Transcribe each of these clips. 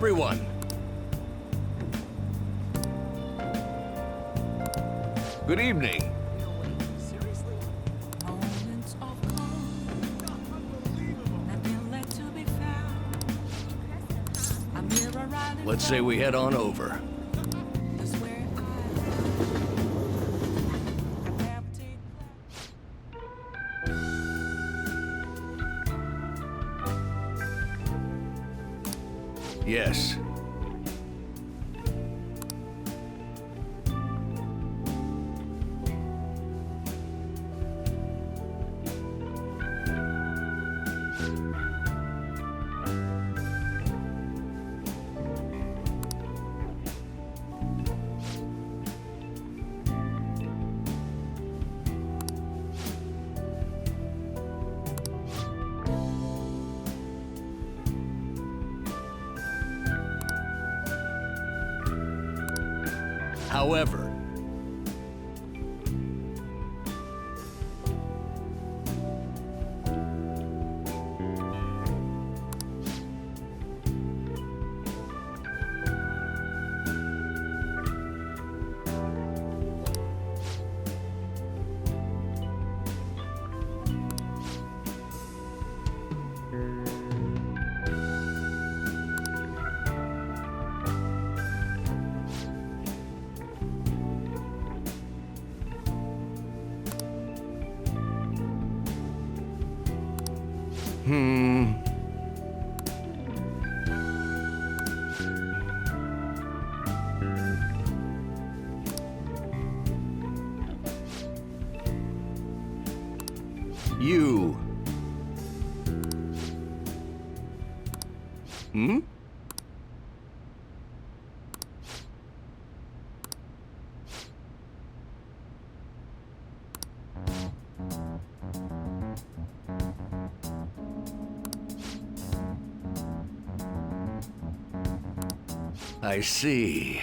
everyone. Good evening. Let's say we head on over. Yes. However, you... I see.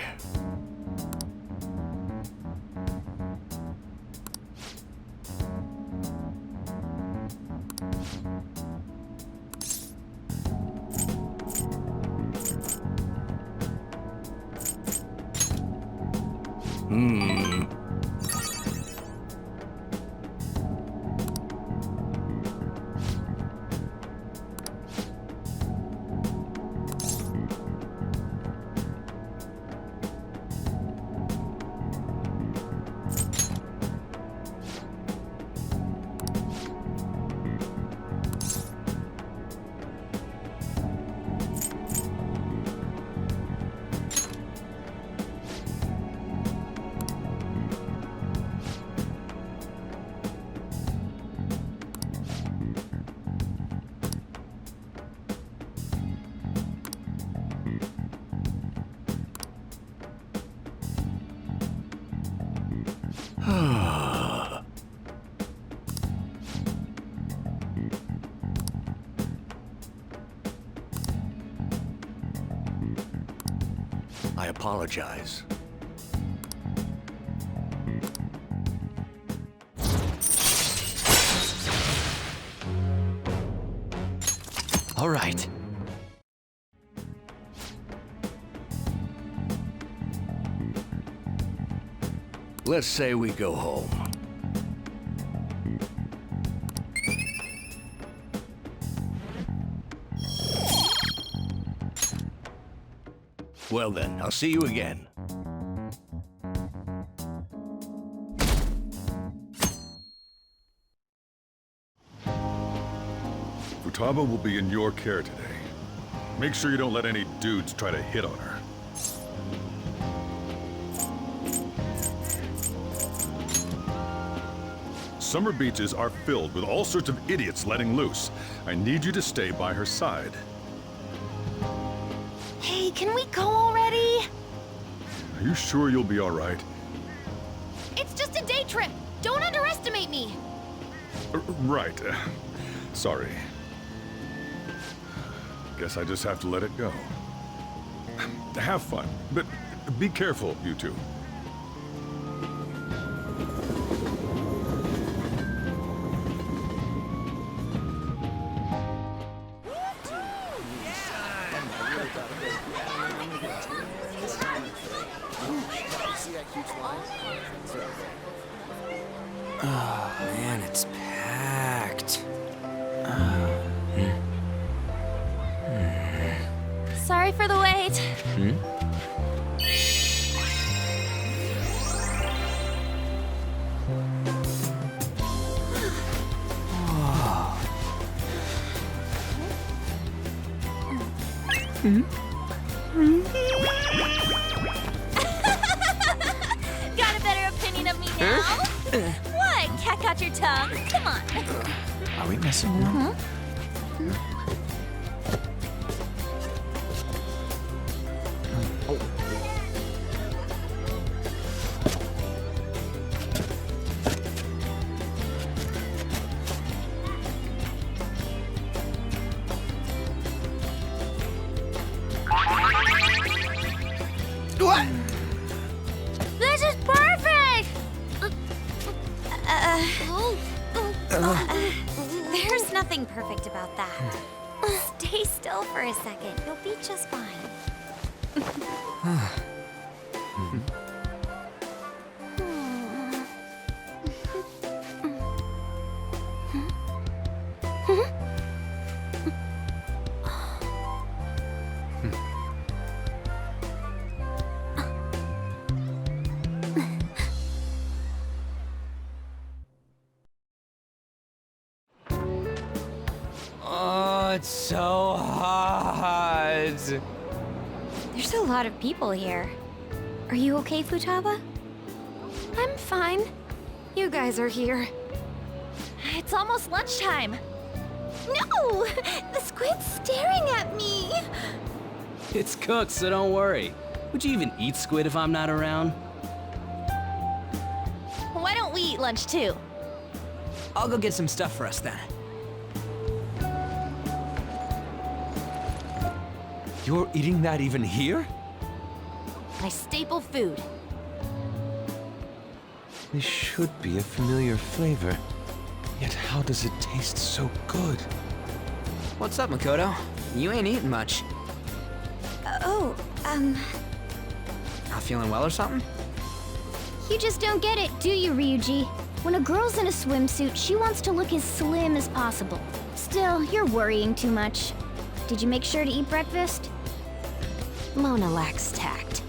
I apologize. All right. Let's say we go home. Well then, I'll see you again. Futaba will be in your care today. Make sure you don't let any dudes try to hit on her. Summer beaches are filled with all sorts of idiots letting loose. I need you to stay by her side. Hey, can we go already? Are you sure you'll be all right? It's just a day trip. Don't underestimate me. Right. Sorry. Guess I just have to let it go. Have fun, but be careful, you two. Oh man, it's packed. Sorry for the wait. Got a better opinion of me now? What? Cat got your tongue? Come on. Are we messing around? What? This is perfect! There's nothing perfect about that. Stay still for a second. You'll be just fine. Oh, it's so hot. There's a lot of people here. Are you okay, Futaba? I'm fine. You guys are here. It's almost lunchtime. No! The squid's staring at me! It's cooked, so don't worry. Would you even eat squid if I'm not around? Why don't we eat lunch too? I'll go get some stuff for us then. You're eating that even here? My staple food. This should be a familiar flavor. Yet how does it taste so good? What's up, Makoto? You ain't eating much. Not feeling well or something? You just don't get it, do you, Ryuji? When a girl's in a swimsuit, she wants to look as slim as possible. Still, you're worrying too much. Did you make sure to eat breakfast? Mona lacks tact.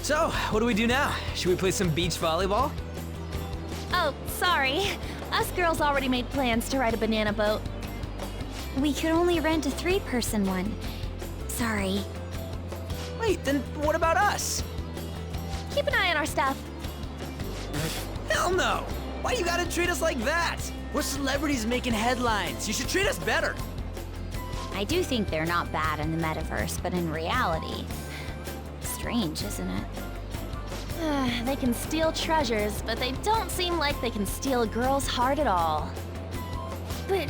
So, what do we do now? Should we play some beach volleyball? Oh, sorry. Us girls already made plans to ride a banana boat. We could only rent a 3-person one. Sorry. Wait, then what about us? Keep an eye on our stuff. Hell no! Why you gotta treat us like that? We're celebrities making headlines. You should treat us better. I do think they're not bad in the metaverse, but in reality... Strange, isn't it? They can steal treasures, but they don't seem like they can steal a girl's heart at all. But,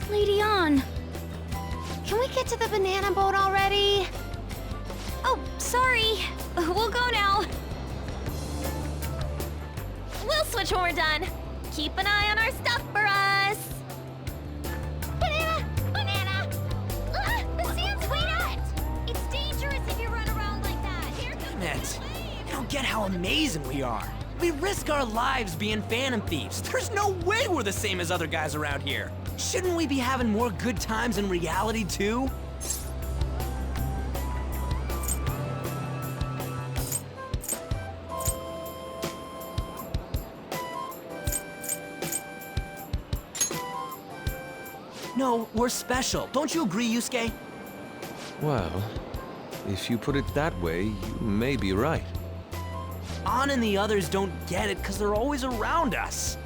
Lady Ann... Can we get to the banana boat already? Oh, sorry. We'll go now. We'll switch when we're done. Keep an eye on our stuff for us. Banana! Banana! The sand's wet! It's dangerous if you run around like that. Here comes Damn it. You don't get how amazing we are. We risk our lives being phantom thieves. There's no way we're the same as other guys around here. Shouldn't we be having more good times in reality, too? No, we're special. Don't you agree, Yusuke? Well, if you put it that way, you may be right. An and the others don't get it because they're always around us.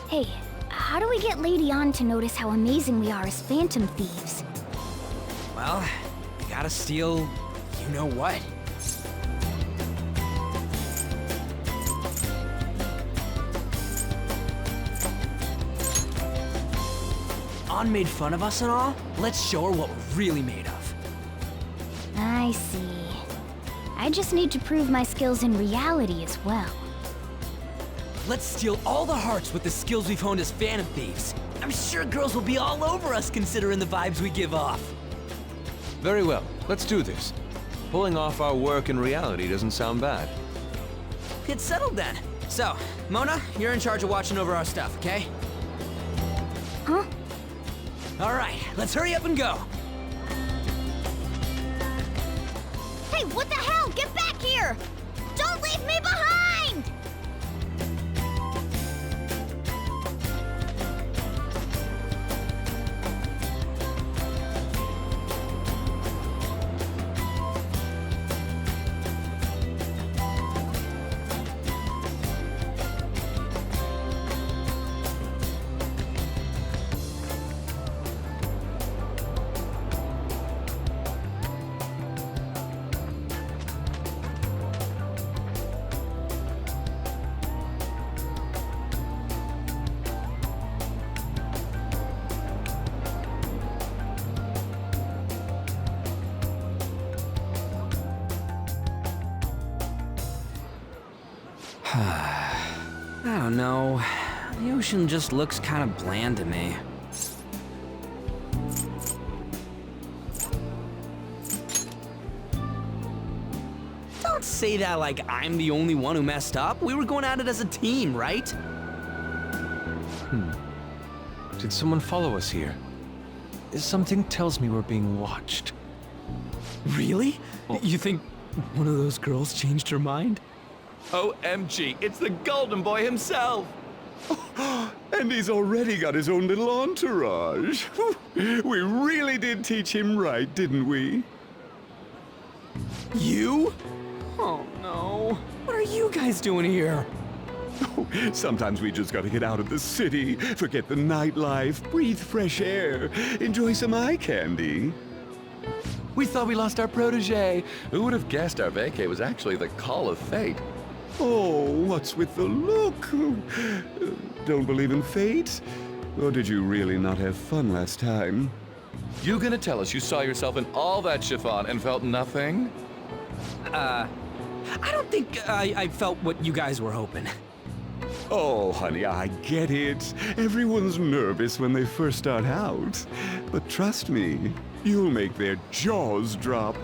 Hey, how do we get Lady Ann to notice how amazing we are as phantom thieves? Well, we gotta steal you know what. An made fun of us and all. Let's show her what we're really made of. I see. I just need to prove my skills in reality as well. Let's steal all the hearts with the skills we've honed as phantom thieves. I'm sure girls will be all over us considering the vibes we give off. Very well, let's do this. Pulling off our work in reality doesn't sound bad. get settled then. So, Mona, you're in charge of watching over our stuff, okay? Huh? All right, let's hurry up and go. Hey, what the hell? Get back here! Don't leave me behind! I don't know. The ocean just looks kind of bland to me. Don't say that like I'm the only one who messed up. We were going at it as a team, right? Did someone follow us here? Something tells me we're being watched. Really? You think one of those girls changed her mind? OMG, it's the Golden Boy himself! And he's already got his own little entourage. We really did teach him right, didn't we? You? Oh no. What are you guys doing here? Sometimes we just gotta get out of the city, forget the nightlife, breathe fresh air, enjoy some eye candy. We thought we lost our protege. Who would have guessed our vacay was actually the call of fate? Oh, what's with the look? Don't believe in fate? Or did you really not have fun last time? You gonna tell us you saw yourself in all that chiffon and felt nothing? I don't think I felt what you guys were hoping. Oh, honey, I get it. Everyone's nervous when they first start out. But trust me, you'll make their jaws drop.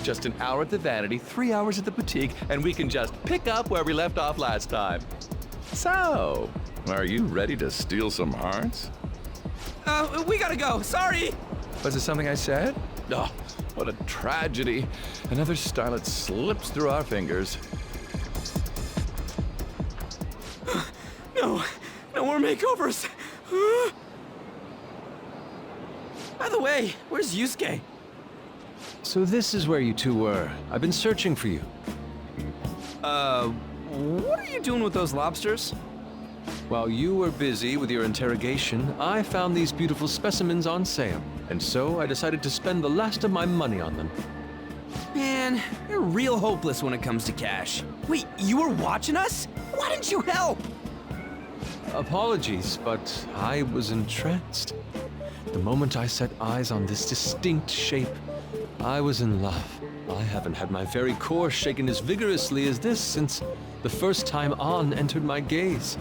Just an hour at the Vanity, 3 hours at the boutique, and we can just pick up where we left off last time. So, are you ready to steal some hearts? We gotta go. Sorry. Was it something I said? Oh, what a tragedy. Another starlet slips through our fingers. No more makeovers. By the way, where's Yusuke? So this is where you two were. I've been searching for you. What are you doing with those lobsters? While you were busy with your interrogation, I found these beautiful specimens on sale. And so I decided to spend the last of my money on them. Man, you're real hopeless when it comes to cash. Wait, you were watching us? Why didn't you help? Apologies, but I was entranced. The moment I set eyes on this distinct shape, I was in love. I haven't had my very core shaken as vigorously as this since the first time On entered my gaze.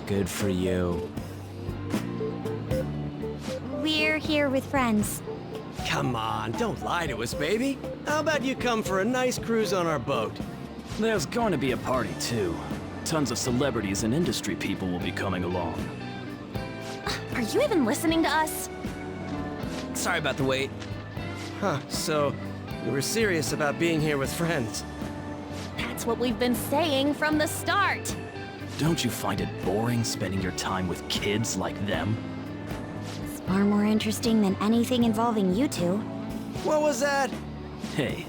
Good for you. We're here with friends. Come on, don't lie to us, baby. How about you come for a nice cruise on our boat? There's going to be a party, too. Tons of celebrities and industry people will be coming along. Are you even listening to us? Sorry about the wait. Huh, so you were serious about being here with friends. That's what we've been saying from the start. Don't you find it boring spending your time with kids like them? It's far more interesting than anything involving you two. What was that? Hey,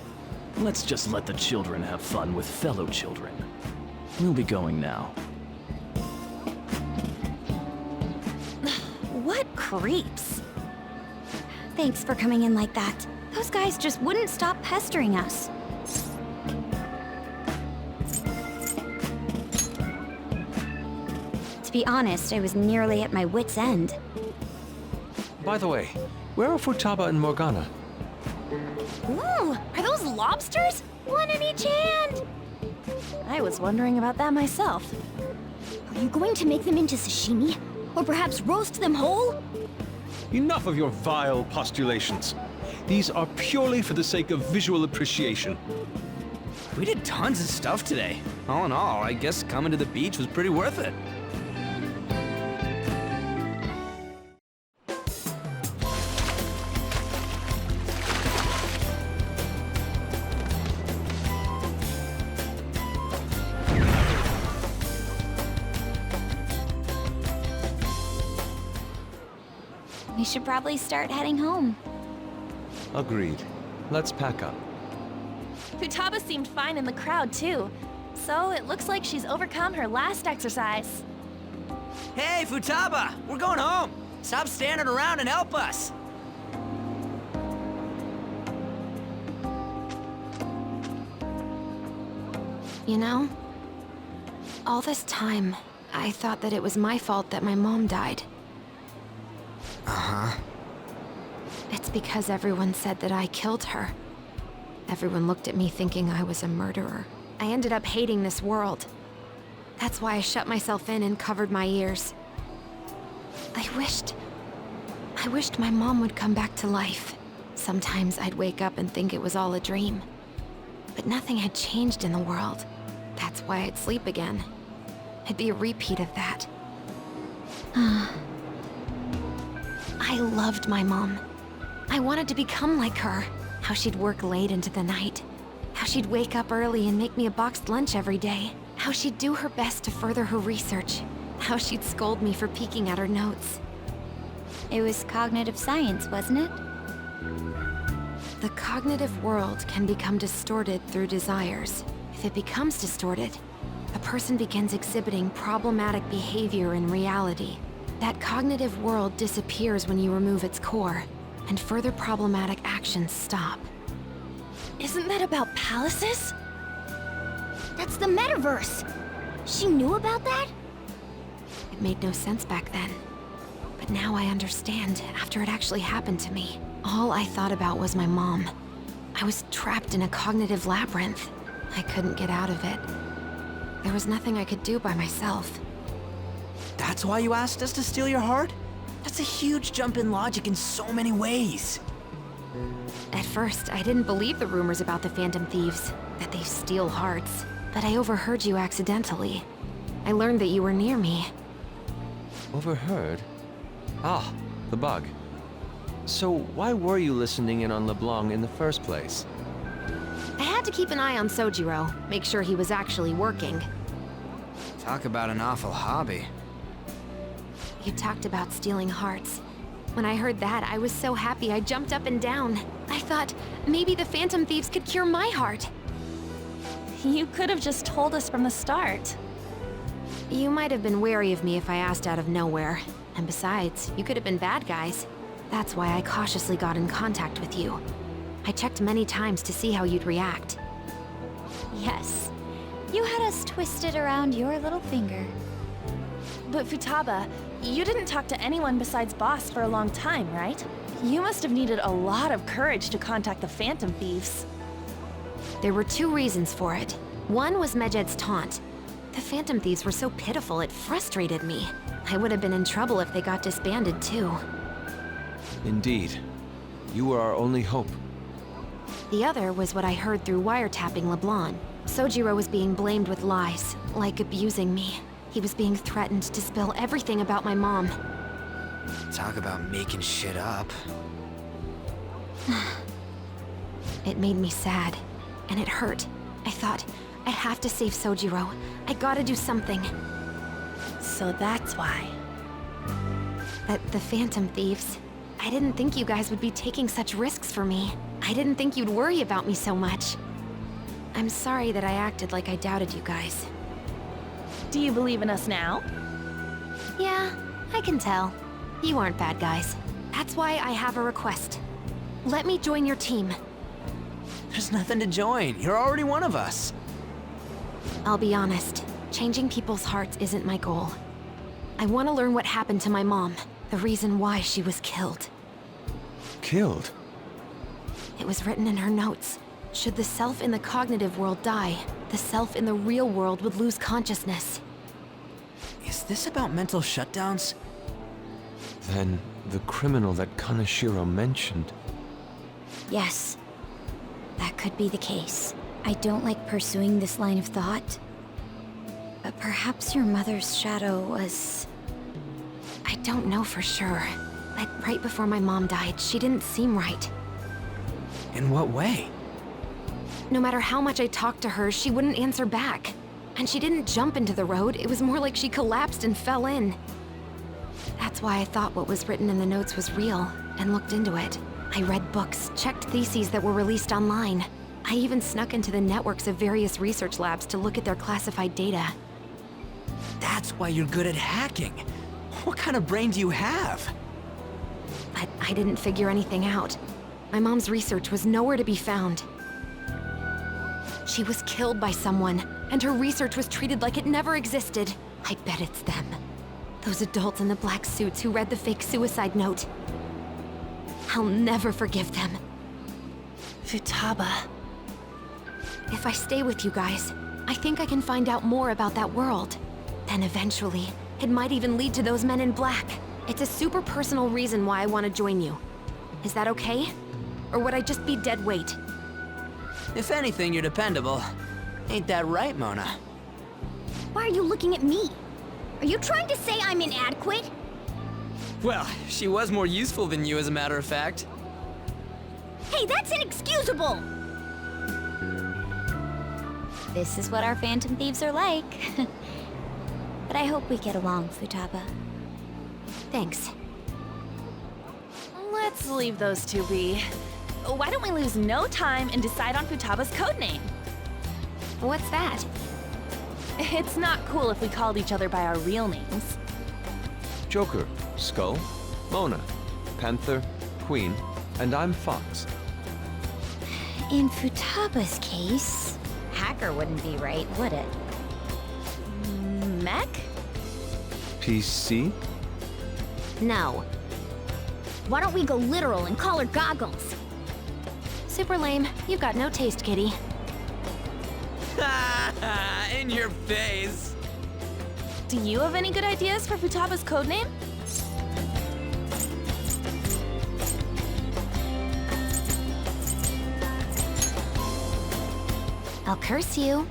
let's just let the children have fun with fellow children. We'll be going now. What creeps. Thanks for coming in like that. Those guys just wouldn't stop pestering us. To be honest, I was nearly at my wit's end. By the way, where are Futaba and Morgana? Ooh, are those lobsters? One in each hand! I was wondering about that myself. Are you going to make them into sashimi? Or perhaps roast them whole? Enough of your vile postulations. These are purely for the sake of visual appreciation. We did tons of stuff today. All in all, I guess coming to the beach was pretty worth it. We should probably start heading home. Agreed. Let's pack up. Futaba seemed fine in the crowd, too. So it looks like she's overcome her last exercise. Hey, Futaba! We're going home! Stop standing around and help us! You know, all this time, I thought that it was my fault that my mom died. Uh-huh. It's because everyone said that I killed her. Everyone looked at me thinking I was a murderer. I ended up hating this world. That's why I shut myself in and covered my ears. I wished my mom would come back to life. Sometimes I'd wake up and think it was all a dream. But nothing had changed in the world. That's why I'd sleep again. It'd be a repeat of that. I loved my mom. I wanted to become like her. How she'd work late into the night. How she'd wake up early and make me a boxed lunch every day. How she'd do her best to further her research. How she'd scold me for peeking at her notes. It was cognitive science, wasn't it? The cognitive world can become distorted through desires. If it becomes distorted, a person begins exhibiting problematic behavior in reality. That cognitive world disappears when you remove its core, and further problematic actions stop. Isn't that about palaces? That's the metaverse! She knew about that? It made no sense back then. But now I understand, after it actually happened to me. All I thought about was my mom. I was trapped in a cognitive labyrinth. I couldn't get out of it. There was nothing I could do by myself. That's why you asked us to steal your heart? That's a huge jump in logic in so many ways. At first, I didn't believe the rumors about the Phantom Thieves, that they steal hearts. But I overheard you accidentally. I learned that you were near me. Overheard? Ah, the bug. So why were you listening in on LeBlanc in the first place? I had to keep an eye on Sojiro, make sure he was actually working. Talk about an awful hobby. You talked about stealing hearts. When I heard that, I was so happy I jumped up and down. I thought, maybe the Phantom Thieves could cure my heart. You could have just told us from the start. You might have been wary of me if I asked out of nowhere. And besides, you could have been bad guys. That's why I cautiously got in contact with you. I checked many times to see how you'd react. Yes. You had us twisted around your little finger. But Futaba, you didn't talk to anyone besides Boss for a long time, right? You must have needed a lot of courage to contact the Phantom Thieves. There were two reasons for it. One was Medjed's taunt. The Phantom Thieves were so pitiful it frustrated me. I would have been in trouble if they got disbanded too. Indeed. You were our only hope. The other was what I heard through wiretapping LeBlanc. Sojiro was being blamed with lies, like abusing me. He was being threatened to spill everything about my mom. Talk about making shit up. It made me sad, and it hurt. I thought, I have to save Sojiro. I gotta do something. So that's why. But the Phantom Thieves, I didn't think you guys would be taking such risks for me. I didn't think you'd worry about me so much. I'm sorry that I acted like I doubted you guys. Do you believe in us now? Yeah, I can tell. You aren't bad guys. That's why I have a request. Let me join your team. There's nothing to join. You're already one of us. I'll be honest. Changing people's hearts isn't my goal. I want to learn what happened to my mom. The reason why she was killed. Killed? It was written in her notes. Should the self in the cognitive world die, the self in the real world would lose consciousness. Is this about mental shutdowns? Then the criminal that Kaneshiro mentioned. Yes. That could be the case. I don't like pursuing this line of thought, but perhaps your mother's shadow was... I don't know for sure. Like right before my mom died, she didn't seem right. In what way? No matter how much I talked to her, she wouldn't answer back. And she didn't jump into the road, it was more like she collapsed and fell in. That's why I thought what was written in the notes was real, and looked into it. I read books, checked theses that were released online. I even snuck into the networks of various research labs to look at their classified data. That's why you're good at hacking. What kind of brain do you have? But I didn't figure anything out. My mom's research was nowhere to be found. She was killed by someone, and her research was treated like it never existed. I bet it's them. Those adults in the black suits who read the fake suicide note. I'll never forgive them. Futaba. If I stay with you guys, I think I can find out more about that world. Then eventually, it might even lead to those men in black. It's a super personal reason why I want to join you. Is that okay? Or would I just be dead weight? If anything, you're dependable. Ain't that right, Mona? Why are you looking at me? Are you trying to say I'm inadequate? Well, she was more useful than you, as a matter of fact. Hey, that's inexcusable! This is what our Phantom Thieves are like. But I hope we get along, Futaba. Thanks. Let's leave those two be. Why don't we lose no time and decide on Futaba's codename? What's that? It's not cool if we called each other by our real names. Joker, Skull, Mona, Panther, Queen, and I'm Fox. In Futaba's case, Hacker wouldn't be right, would it? Mech? PC? No. Why don't we go literal and call her Goggles? Super lame. You've got no taste, kitty. In your face. Do you have any good ideas for Futaba's codename? I'll curse you.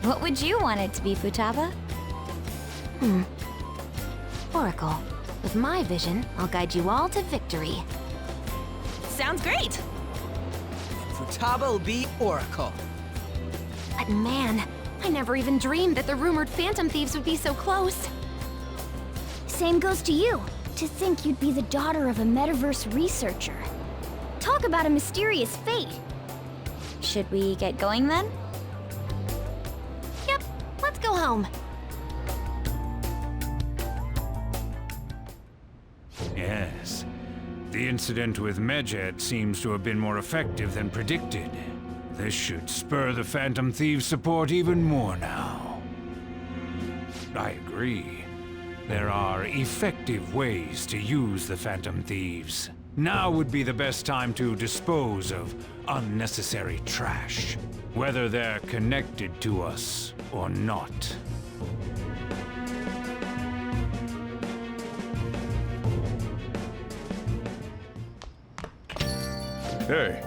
What would you want it to be, Futaba? Oracle. With my vision, I'll guide you all to victory. Sounds great! Futaba will be Oracle. But man, I never even dreamed that the rumored Phantom Thieves would be so close. Same goes to you. To think you'd be the daughter of a metaverse researcher. Talk about a mysterious fate. Should we get going then? Yep, let's go home. Yes. The incident with Medjed seems to have been more effective than predicted. This should spur the Phantom Thieves' support even more now. I agree. There are effective ways to use the Phantom Thieves. Now would be the best time to dispose of unnecessary trash, whether they're connected to us or not. Hey,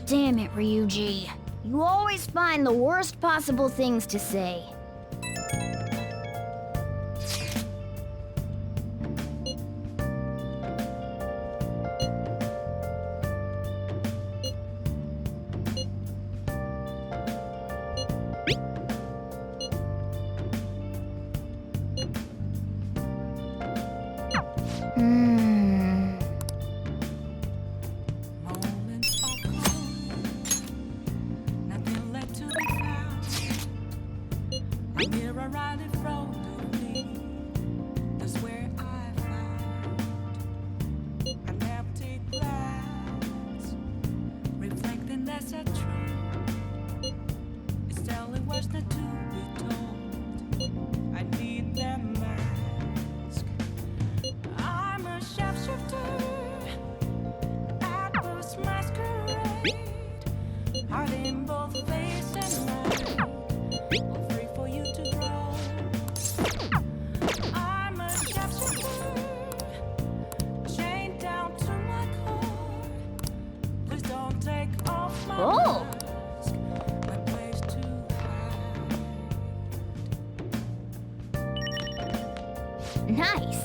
Damn it, Ryuji. You always find the worst possible things to say. Oh! Nice.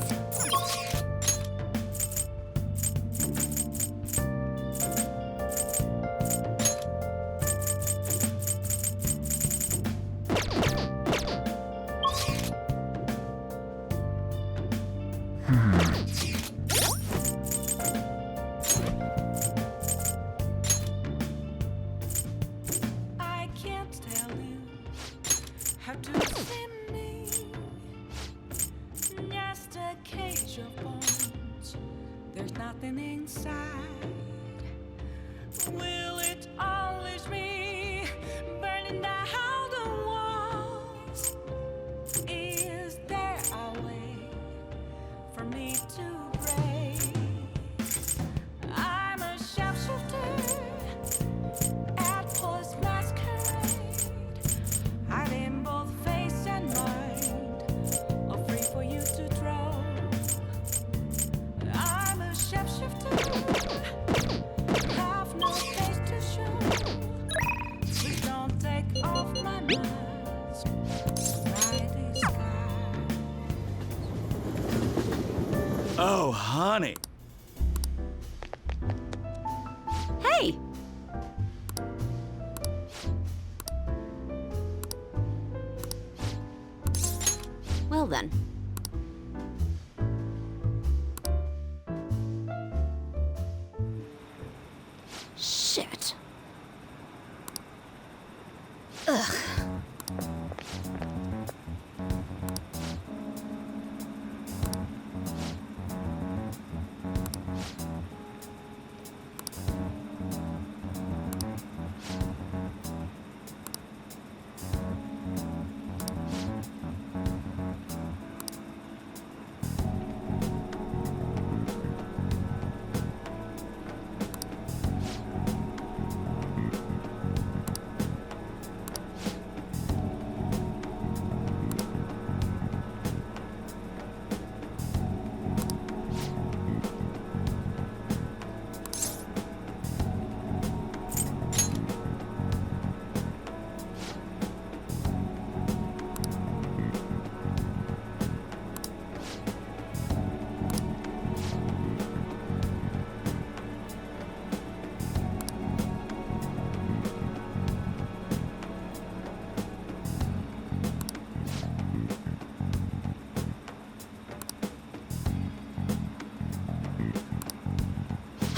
I can't tell you how to see me. Just a cage of bones. There's nothing inside. Will it always be burning down the walls? Is there a way for me to break? I'm a sharpshooter at post masquerade. Hiding both face and mind, all free for you to draw. I'm a shapeshifter, have no face to show. Please don't take off my mask, my disguise. Oh, honey. Hey! Well then. Shit. Ugh.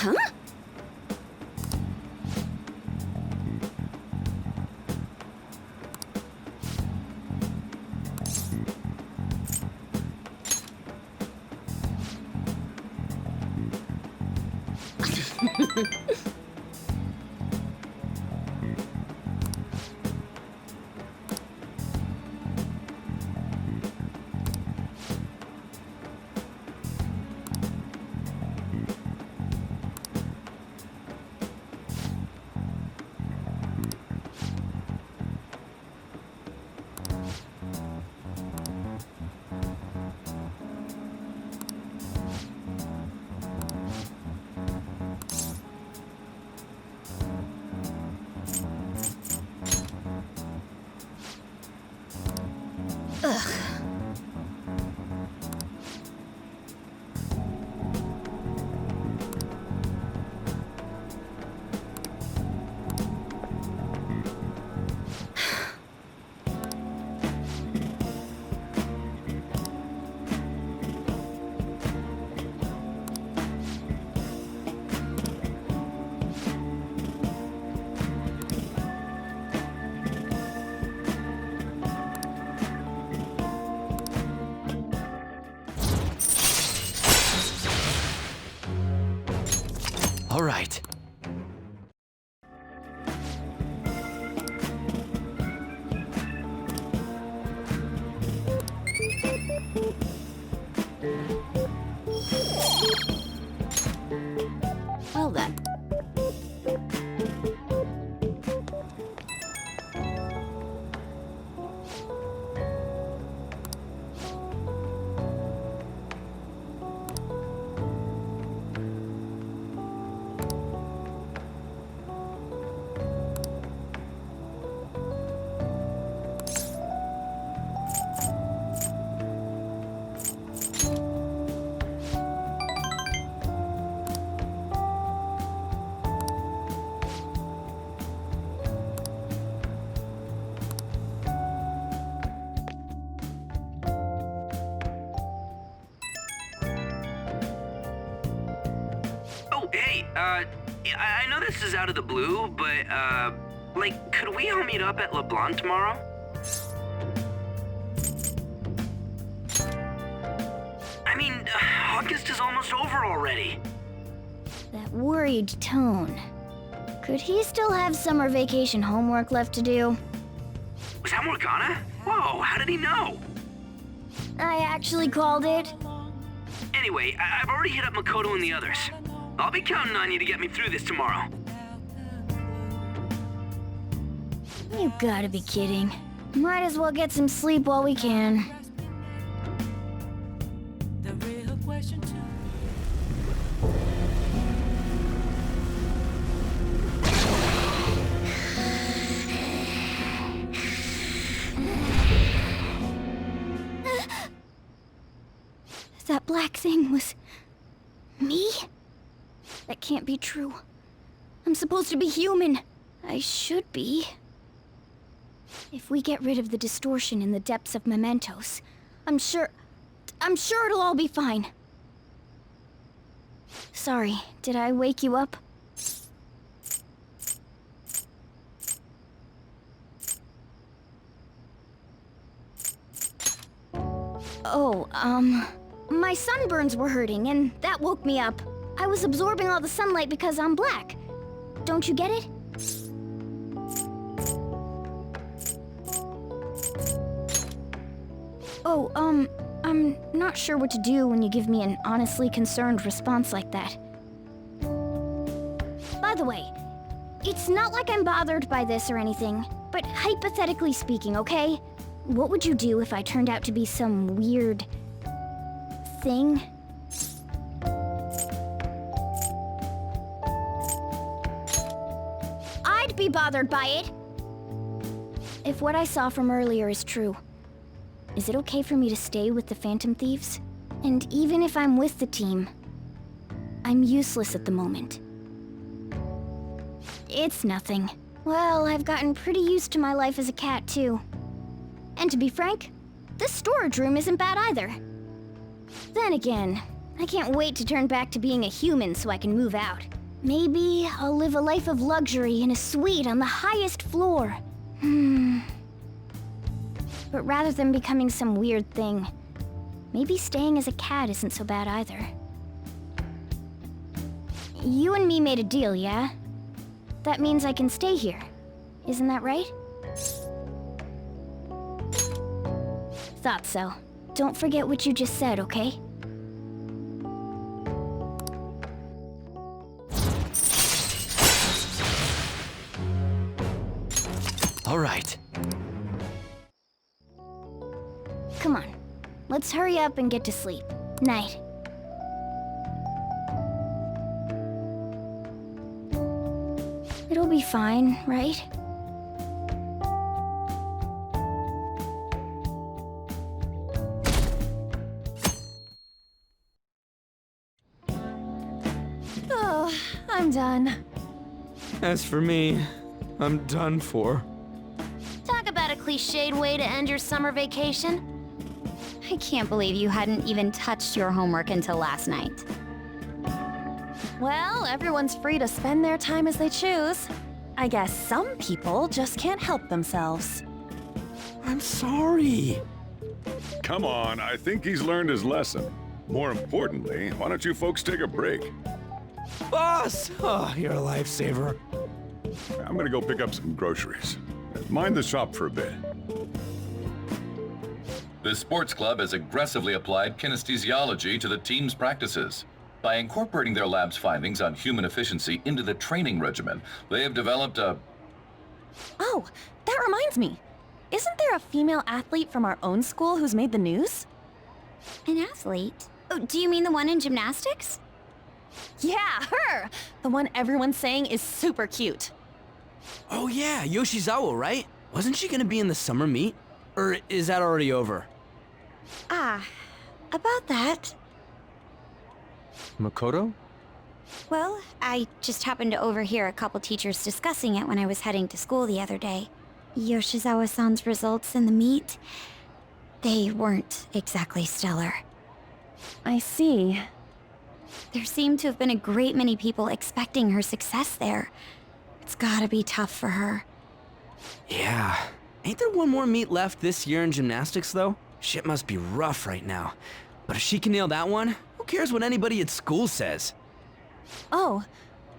Huh? Ugh. All right. Well then. Oh, hey, I know this is out of the blue, but, like, could we all meet up at LeBlanc tomorrow? I mean, August is almost over already. That worried tone. Could he still have summer vacation homework left to do? Was that Morgana? Whoa, how did he know? I actually called it. Anyway, I've already hit up Makoto and the others. I'll be counting on you to get me through this tomorrow. You gotta be kidding. Might as well get some sleep while we can. The real question too. That black thing was... me? That can't be true. I'm supposed to be human. I should be. If we get rid of the distortion in the depths of mementos, I'm sure it'll all be fine. Sorry, did I wake you up? Oh, my sunburns were hurting, and that woke me up. I was absorbing all the sunlight because I'm black. Don't you get it? Oh, I'm not sure what to do when you give me an honestly concerned response like that. By the way, it's not like I'm bothered by this or anything, but hypothetically speaking, okay? What would you do if I turned out to be some weird... thing? I'd be bothered by it! If what I saw from earlier is true, is it okay for me to stay with the Phantom Thieves? And even if I'm with the team, I'm useless at the moment. It's nothing. Well, I've gotten pretty used to my life as a cat, too. And to be frank, this storage room isn't bad either. Then again, I can't wait to turn back to being a human so I can move out. Maybe I'll live a life of luxury in a suite on the highest floor. But rather than becoming some weird thing, maybe staying as a cat isn't so bad either. You and me made a deal, yeah? That means I can stay here. Isn't that right? Thought so. Don't forget what you just said, okay? All right. Come on. Let's hurry up and get to sleep. Night. It'll be fine, right? I'm done. As for me, I'm done for. Talk about a cliched way to end your summer vacation. I can't believe you hadn't even touched your homework until last night. Well, everyone's free to spend their time as they choose. I guess some people just can't help themselves. I'm sorry. Come on, I think he's learned his lesson. More importantly, why don't you folks take a break? Boss! Oh, you're a lifesaver. I'm gonna go pick up some groceries. Mind the shop for a bit. The sports club has aggressively applied kinesthesiology to the team's practices. By incorporating their lab's findings on human efficiency into the training regimen, they have developed a... Oh, that reminds me. Isn't there a female athlete from our own school who's made the news? An athlete? Oh, do you mean the one in gymnastics? Yeah, her! The one everyone's saying is super cute. Oh yeah, Yoshizawa, right? Wasn't she gonna be in the summer meet? Or is that already over? Ah, about that. Makoto? Well, I just happened to overhear a couple teachers discussing it when I was heading to school the other day. Yoshizawa-san's results in the meet, they weren't exactly stellar. I see. There seemed to have been a great many people expecting her success there. It's gotta be tough for her. Yeah. Ain't there one more meet left this year in gymnastics, though? Shit must be rough right now. But if she can nail that one, who cares what anybody at school says? Oh,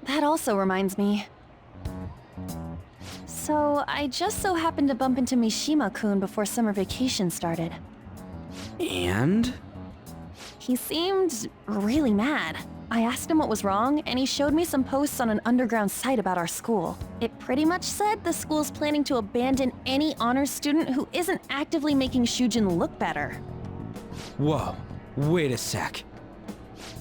that also reminds me. So, I just so happened to bump into Mishima-kun before summer vacation started. And? He seemed really mad. I asked him what was wrong, and he showed me some posts on an underground site about our school. It pretty much said the school's planning to abandon any honors student who isn't actively making Shujin look better. Whoa, wait a sec.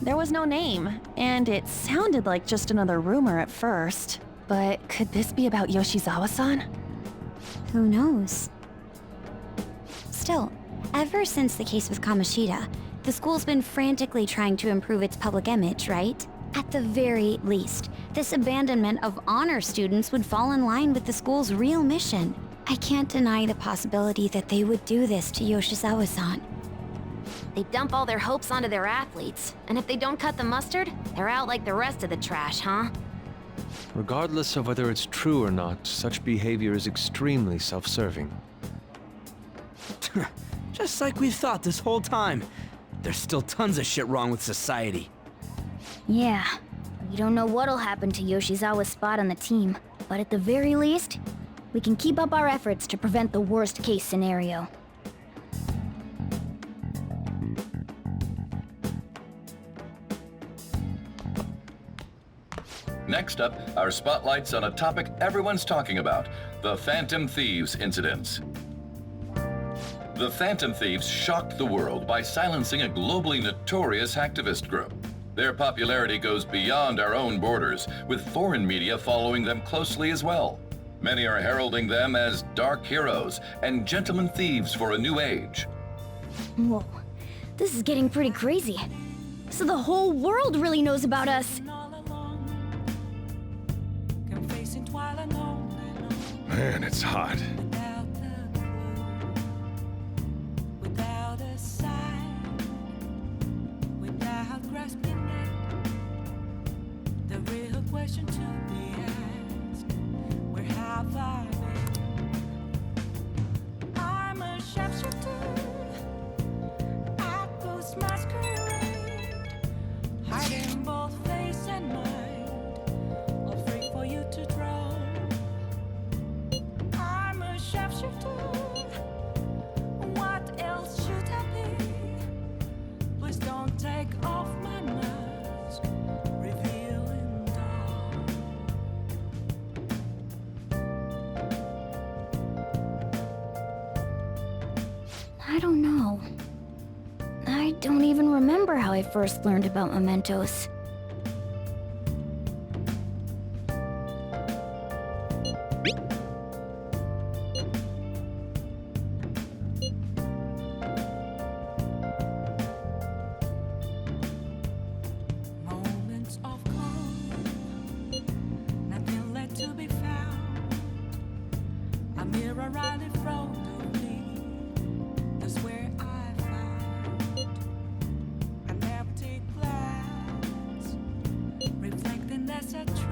There was no name, and it sounded like just another rumor at first. But could this be about Yoshizawa-san? Who knows? Still, ever since the case with Kamoshida, the school's been frantically trying to improve its public image, right? At the very least, this abandonment of honor students would fall in line with the school's real mission. I can't deny the possibility that they would do this to Yoshizawa-san. They dump all their hopes onto their athletes, and if they don't cut the mustard, they're out like the rest of the trash, huh? Regardless of whether it's true or not, such behavior is extremely self-serving. Just like we thought this whole time. There's still tons of shit wrong with society. Yeah, we don't know what'll happen to Yoshizawa's spot on the team, but at the very least, we can keep up our efforts to prevent the worst case scenario. Next up, our spotlights on a topic everyone's talking about, the Phantom Thieves incidents. The Phantom Thieves shocked the world by silencing a globally notorious hacktivist group. Their popularity goes beyond our own borders, with foreign media following them closely as well. Many are heralding them as dark heroes and gentlemen thieves for a new age. Whoa, this is getting pretty crazy. So the whole world really knows about us. Man, it's hot. I don't know. I don't even remember how I first learned about mementos. Moments of calm, mirror right in front of me. That's where I found an empty glass, reflecting that's a truth.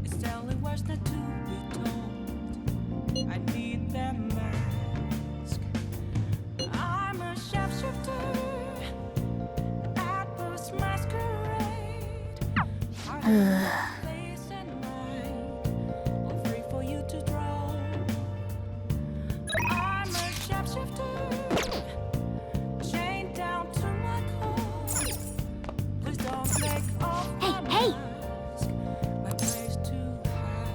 It's telling words not to be told. I need that mask. I'm a sharpshooter at this masquerade. Face and mind, all free for you to draw. I'm a sharpshooter, chained down to my core. Please don't take off my mask. My place to hide.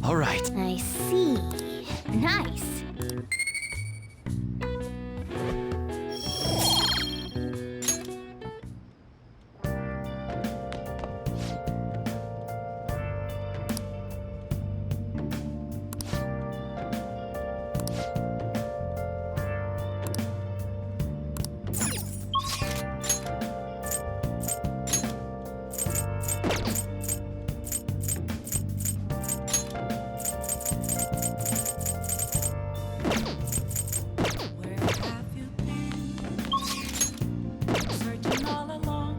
All right. I see. Nice. Where have you been? Searching all along,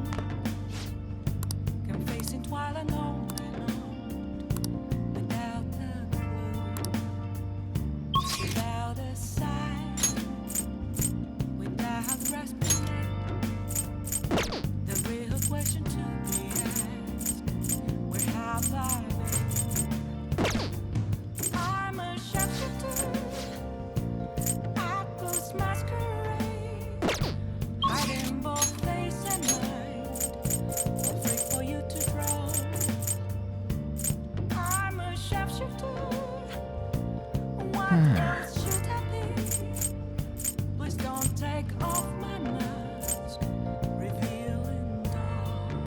confessing twilight on and on, without a clue, without a sign, without respite. The real question to be asked: where have I been? I'm a sharpshooter. Apples masquerade, hiding both face and mind, all free for you to draw. I'm a sharpshooter. What else should I be? Please don't take off my mask, revealing dawn.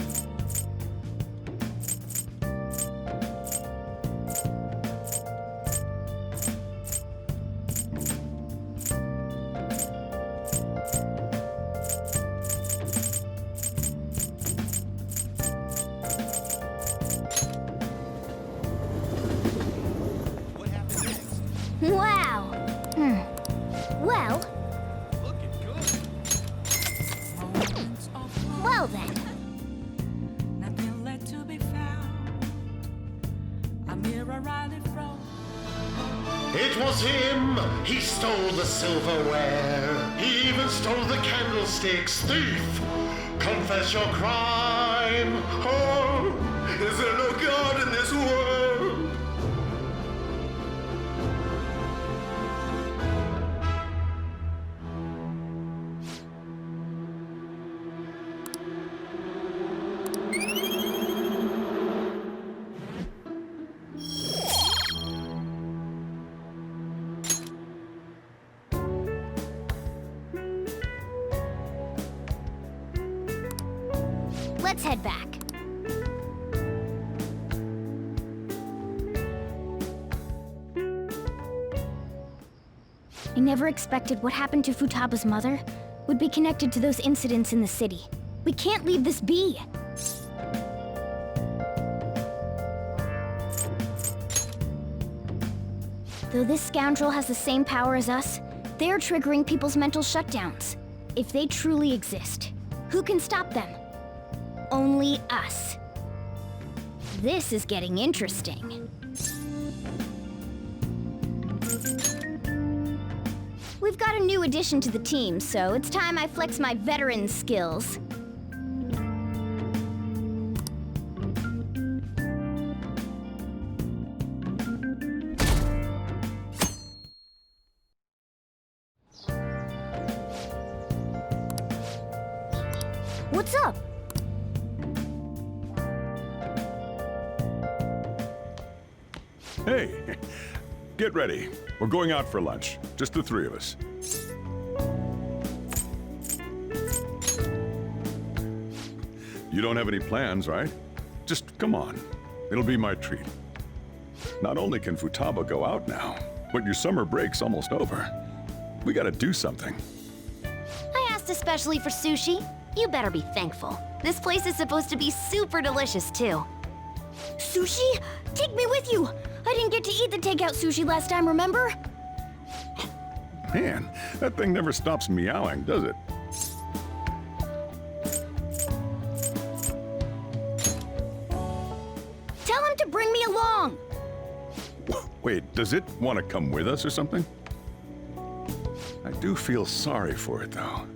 Wow. Well, Moments of well then. nothing left to be found. A mirror right in front. It was him, he stole the silverware, he even stole the candlesticks. Thief, confess your crime. Oh, is there no God in this world? Let's head back. I never expected what happened to Futaba's mother would be connected to those incidents in the city. We can't leave this be. Though this scoundrel has the same power as us, they're triggering people's mental shutdowns. If they truly exist, Who can stop them? Only us. This is getting interesting. We've got a new addition to the team, so it's time I flex my veteran skills. What's up? Hey, get ready. We're going out for lunch. Just the three of us. You don't have any plans, right? Just come on. It'll be my treat. Not only can Futaba go out now, but your summer break's almost over. We gotta do something. I asked especially for sushi. You better be thankful. This place is supposed to be super delicious, too. Sushi? Take me with you! I didn't get to eat the takeout sushi last time, remember? Man, that thing never stops meowing, does it? Tell him to bring me along! Wait, does it want to come with us or something? I do feel sorry for it, though.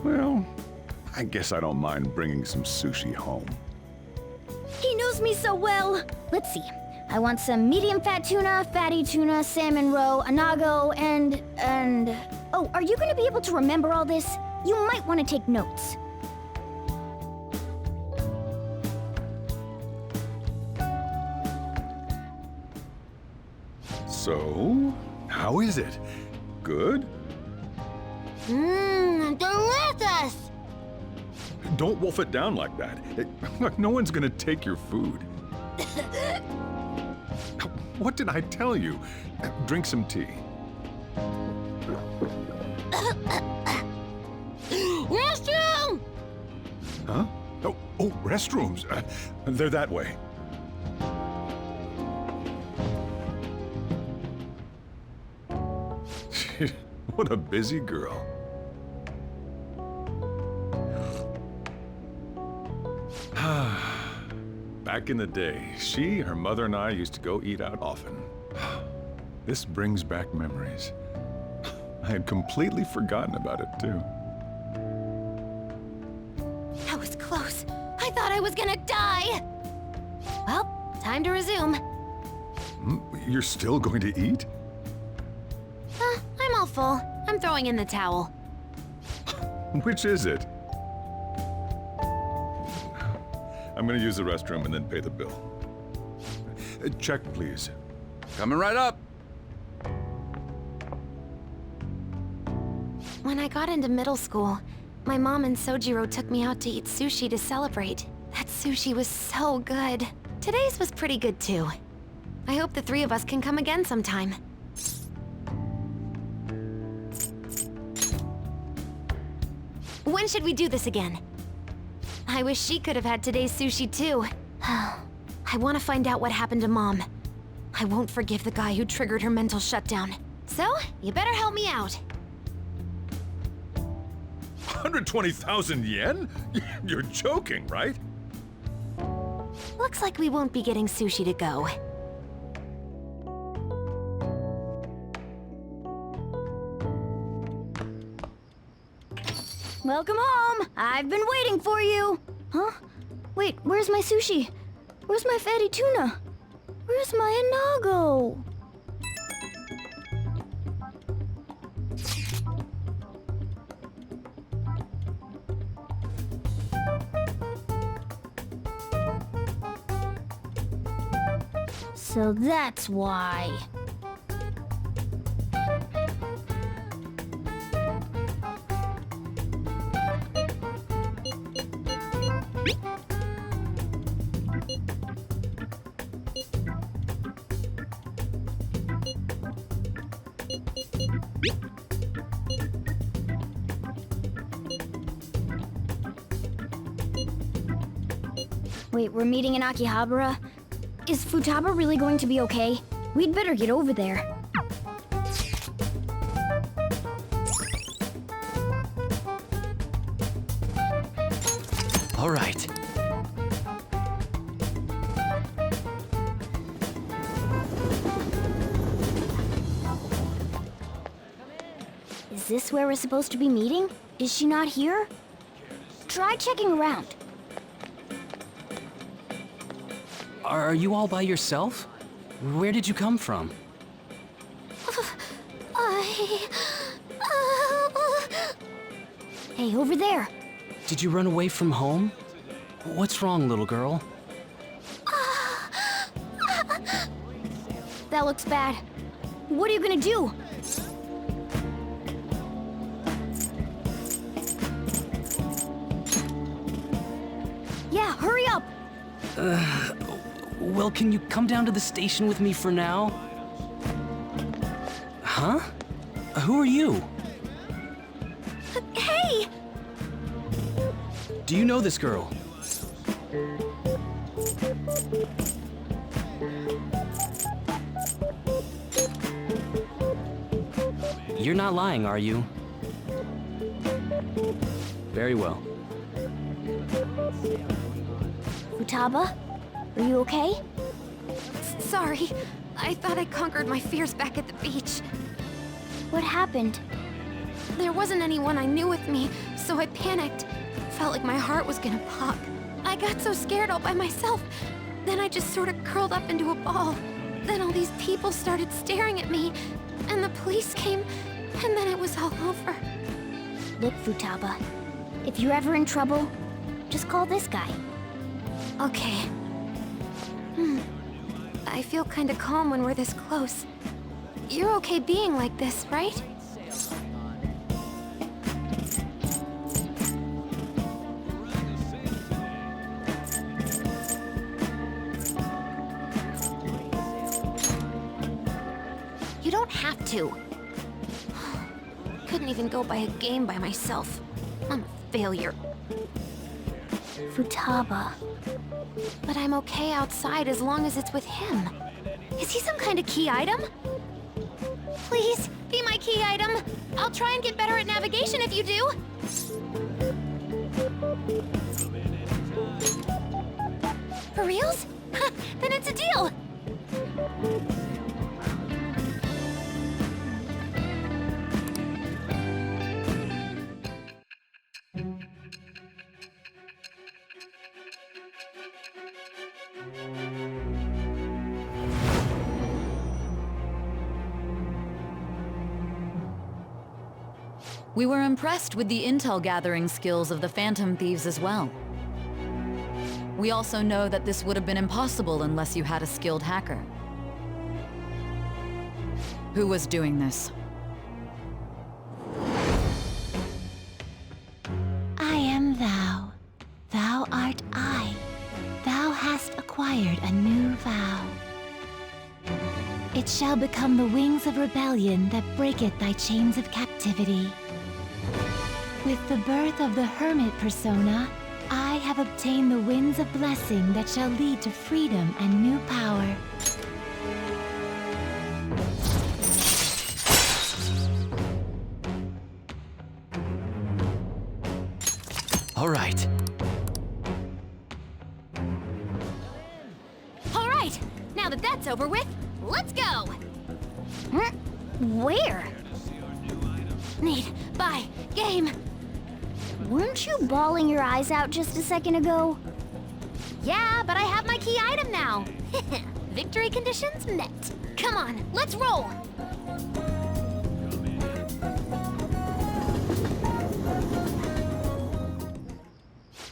Well, I guess I don't mind bringing some sushi home. He knows me so well! Let's see. I want some medium-fat tuna, fatty tuna, salmon roe, anago, and... Oh, are you gonna be able to remember all this? You might want to take notes. So, how is it? Good? Delicious! Don't wolf it down like that. Look, no one's gonna take your food. What did I tell you? Drink some tea. Restroom! Huh? Oh, restrooms. They're that way. What a busy girl. Back in the day, she, her mother, and I used to go eat out often. This brings back memories. I had completely forgotten about it, too. That was close. I thought I was gonna die. Well, time to resume. You're still going to eat? I'm all full. I'm throwing in the towel. Which is it? I'm gonna use the restroom and then pay the bill. Check, please. Coming right up. When I got into middle school, my mom and Sojiro took me out to eat sushi to celebrate. That sushi was so good. Today's was pretty good too. I hope the three of us can come again sometime. When should we do this again? I wish she could have had today's sushi too. I want to find out what happened to Mom. I won't forgive the guy who triggered her mental shutdown. So, you better help me out. 120,000 yen? You're joking, right? Looks like we won't be getting sushi to go. Welcome home! I've been waiting for you! Huh? Wait, where's my sushi? Where's my fatty tuna? Where's my anago? So that's why. Wait, we're meeting in Akihabara? Is Futaba really going to be okay? We'd better get over there. Is this where we're supposed to be meeting? Is she not here? Try checking around. Are you all by yourself? Where did you come from? Hey, over there. Did you run away from home? What's wrong, little girl? That looks bad. What are you gonna do? Yeah, hurry up! Well, can you come down to the station with me for now? Huh? Who are you? Hey! Do you know this girl? You're not lying, are you? Very well. Futaba? Are you okay? Sorry. I thought I conquered my fears back at the beach. What happened? There wasn't anyone I knew with me, so I panicked. Felt like my heart was gonna pop. I got so scared all by myself. Then I just sort of curled up into a ball. Then all these people started staring at me, and the police came, and then it was all over. Look, Futaba. If you're ever in trouble, just call this guy. Okay. I feel kinda calm when we're this close. You're okay being like this, right? You don't have to. Couldn't even go by a game by myself. I'm a failure. Futaba. But I'm okay outside as long as it's with him. Is he some kind of key item? Please, be my key item. I'll try and get better at navigation if you do. For reals? Then it's a deal. We were impressed with the intel gathering skills of the Phantom Thieves as well. We also know that this would have been impossible unless you had a skilled hacker. Who was doing this? I am thou. Thou art I. Thou hast acquired a new vow. It shall become the wings of rebellion that breaketh thy chains of captivity. With the birth of the hermit persona, I have obtained the winds of blessing that shall lead to freedom and new power. All right. All right, now that that's over with, let's go. Where? Need, buy, game. Weren't you bawling your eyes out just a second ago? Yeah, but I have my key item now. Victory conditions met. Come on, let's roll.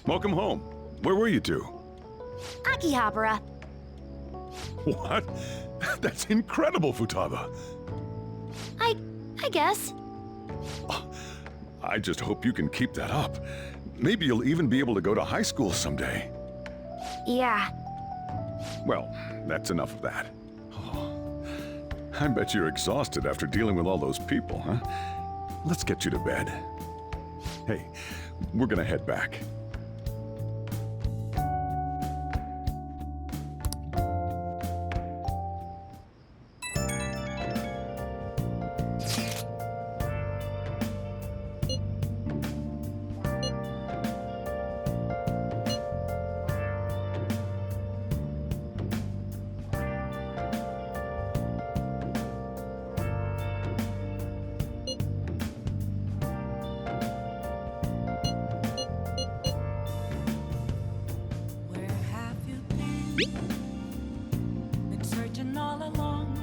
Welcome home. Where were you two? Akihabara. What? That's incredible, Futaba. I guess. I just hope you can keep that up. Maybe you'll even be able to go to high school someday. Yeah. Well, that's enough of that. Oh, I bet you're exhausted after dealing with all those people, huh? Let's get you to bed. Hey, we're gonna head back. Been searching all along,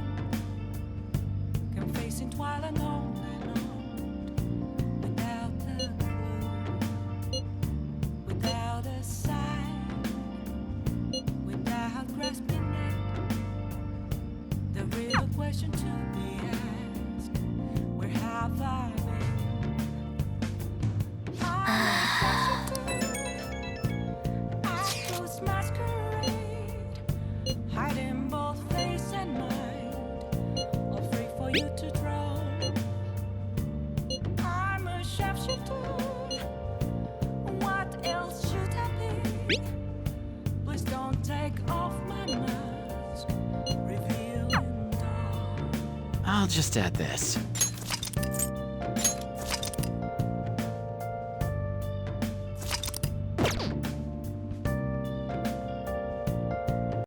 confessing while alone and on, without a clue, without a sign, without grasping it. The real question to be asked: where have I been? Hiding both face and mind, all free for you to draw. I'm a sharpshooter. What else should I be? Please don't take off my mask, revealing dawn. I'll just add this.